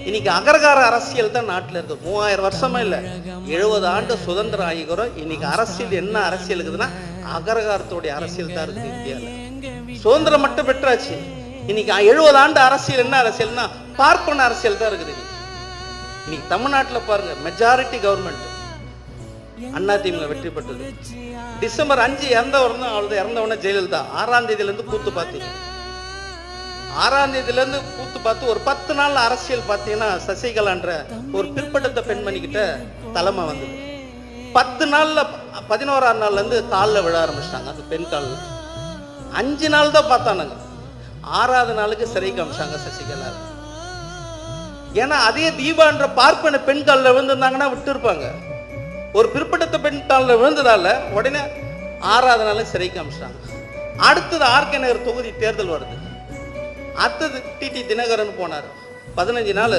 இன்னைக்கு அகரகார அரசியல் தான் நாட்டில் இருக்கு. 3000 வருஷமா இல்லை, 70 ஆண்டு சுதந்திரம் ஆகிக்கிறோம். இன்னைக்கு அரசியல் என்ன அரசியல் இருக்குதுன்னா அகரகாரத்துடைய அரசியல் தான் இருக்குது இந்தியாவில். சுதந்திரம் மட்டும் பெற்றாச்சு. இன்னைக்கு 70 ஆண்டு அரசியல் என்ன அரசியல்னா பார்ப்பன அரசியல் தான் இருக்குது. இன்னைக்கு தமிழ்நாட்டில் பாருங்க, மெஜாரிட்டி கவர்மெண்ட் அதிமுக வெற்றி பெற்றது. டிசம்பர் 5 இறந்தவர் தான், அவளது இறந்தவன ஜெயலலிதா. 6ஆம் தேதியிலேருந்து கூத்து பார்த்தீங்க. 6ஆம் தேதியிலேருந்து கூத்து பார்த்து ஒரு 10 நாள் அரசியல் பார்த்தீங்கன்னா சசிகலான்ற ஒரு பிற்படுத்த பெண்மணி கிட்ட தலைமை வந்தது. 10 நாள்ல 11ஆம் நாள்லேருந்து காலில் விழ ஆரம்பிச்சிட்டாங்க. அந்த பெண் காலில் 5 நாள் தான் பார்த்தானுங்க. 6ஆவது நாளுக்கு சிறைக்கு அமிச்சாங்க சசிகலா. ஏன்னா அதே தீபான்ற பார்ப்பன பெண் காலில் விழுந்திருந்தாங்கன்னா விட்டு இருப்பாங்க. ஒரு பிற்படுத்த பெண் காலில் விழுந்ததால உடனே 6ஆவது நாள் சிறைக்கு அமிச்சிட்டாங்க. அடுத்தது ஆர்கே நகர் தொகுதி தேர்தல் வருது. அடுத்தது டிடி தினகரன் போனார். 15 நாள்